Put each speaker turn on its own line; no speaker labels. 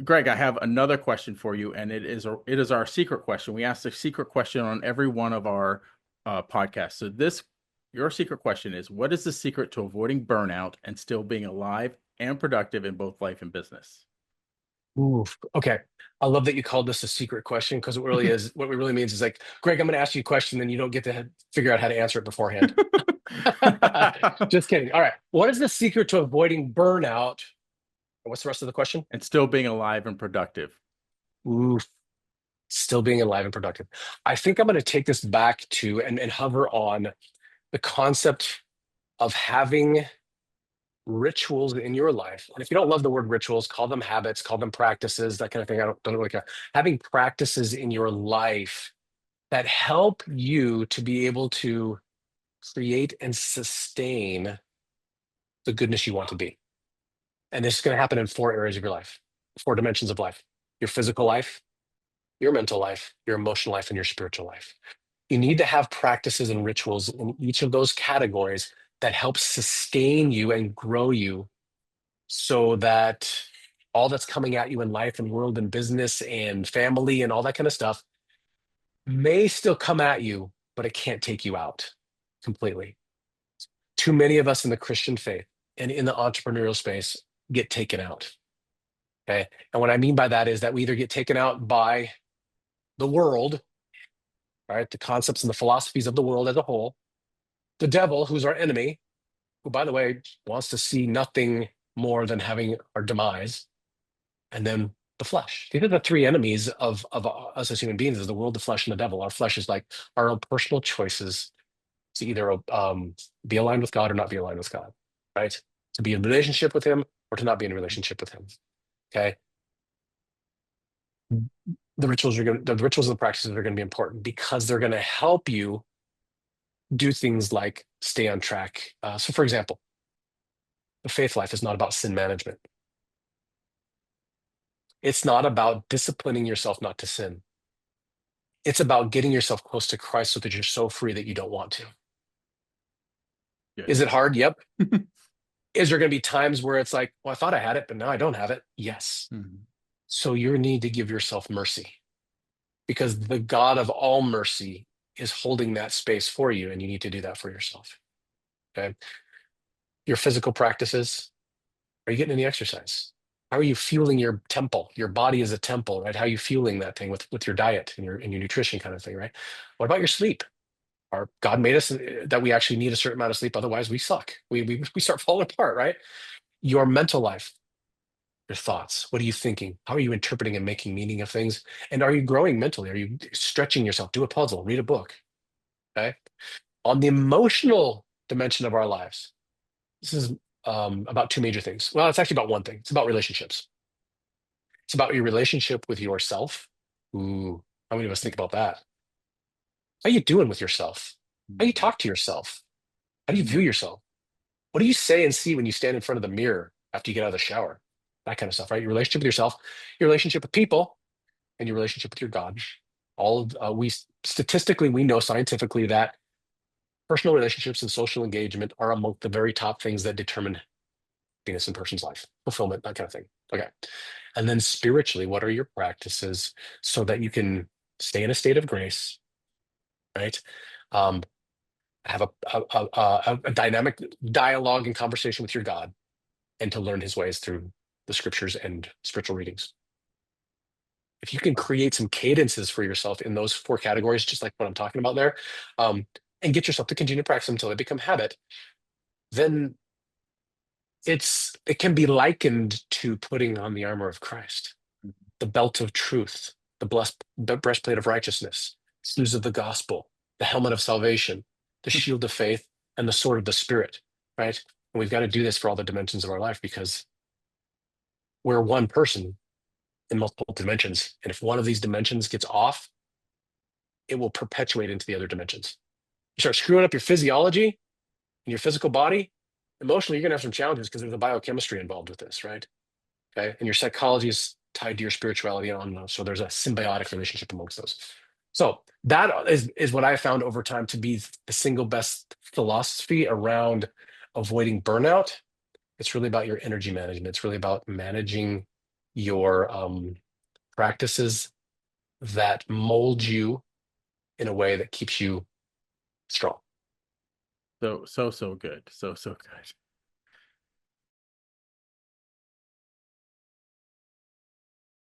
Greg, I have another question for you, and it is our secret question. We ask the secret question on every one of our podcasts. So your secret question is, what is the secret to avoiding burnout and still being alive and productive in both life and business?
Oof. Okay. I love that you called this a secret question because it really is what it really means is like, Greg, I'm going to ask you a question, then you don't get to figure out how to answer it beforehand. Just kidding. All right. What is the secret to avoiding burnout? What's the rest of the question?
And still being alive and productive.
Oof. Still being alive and productive. I think I'm going to take this back to and hover on the concept of having rituals in your life. And if you don't love the word rituals, call them habits, call them practices, that kind of thing. I don't really care. Having practices in your life that help you to be able to create and sustain the goodness you want to be. And this is going to happen in four areas of your life, four dimensions of life: your physical life, your mental life, your emotional life, and your spiritual life. You need to have practices and rituals in each of those categories that help sustain you and grow you so that all that's coming at you in life and world and business and family and all that kind of stuff may still come at you, but it can't take you out completely. Too many of us in the Christian faith and in the entrepreneurial space get taken out. Okay. And what I mean by that is that we either get taken out by the world, right? The concepts and the philosophies of the world as a whole, the devil, who's our enemy, who, by the way, wants to see nothing more than having our demise, and then the flesh. These are the three enemies of us as human beings: is the world, the flesh, and the devil. Our flesh is like our own personal choices to either be aligned with God or not be aligned with God, right? To be in relationship with Him or to not be in a relationship with Him. Okay, the rituals and the practices are going to be important because they're going to help you do things like stay on track. So, for example, the faith life is not about sin management. It's not about disciplining yourself not to sin. It's about getting yourself close to Christ so that you're so free that you don't want to.
Good.
Is it hard? Yep. Is there going to be times where it's like, well, I thought I had it, but now I don't have it? Yes.
Mhm.
So you need to give yourself mercy because the God of all mercy is holding that space for you, and you need to do that for yourself. Okay. Your physical practices, are you getting any exercise? How are you fueling your temple? Your body is a temple, right? How are you fueling that thing with your diet and your nutrition kind of thing, right? What about your sleep? Our God made us that we actually need a certain amount of sleep. Otherwise, we suck. We start falling apart, right? Your mental life, your thoughts. What are you thinking? How are you interpreting and making meaning of things? And are you growing mentally? Are you stretching yourself? Do a puzzle, read a book. Okay. On the emotional dimension of our lives, this is about two major things. Well, it's actually about one thing. It's about relationships. It's about your relationship with yourself. Ooh, how many of us think about that? How you doing with yourself? How you talk to yourself? How do you view yourself? What do you say and see when you stand in front of the mirror after you get out of the shower? That kind of stuff, right? Your relationship with yourself, your relationship with people, and your relationship with your God. All of we statistically we know scientifically that personal relationships and social engagement are among the very top things that determine happiness in a person's life, fulfillment, that kind of thing. Okay, and then spiritually, what are your practices so that you can stay in a state of grace, right? Um, have a dynamic dialogue and conversation with your God, and to learn His ways through the scriptures and spiritual readings. If you can create some cadences for yourself in those four categories, just like what I'm talking about there, um, and get yourself to continue to practice them until they become habit, then it can be likened to putting on the armor of Christ, the belt of truth, the breastplate of righteousness, shoes of the gospel, the helmet of salvation, the shield of faith, and the sword of the spirit, right? And we've got to do this for all the dimensions of our life because we're one person in multiple dimensions. And if one of these dimensions gets off, it will perpetuate into the other dimensions. You start screwing up your physiology and your physical body, emotionally, you're going to have some challenges because there's a biochemistry involved with this, right? Okay. And your psychology is tied to your spirituality on those. So there's a symbiotic relationship amongst those. So that is what I found over time to be the single best philosophy around avoiding burnout. It's really about your energy management. It's really about managing your practices that mold you in a way that keeps you strong.
So good. So good.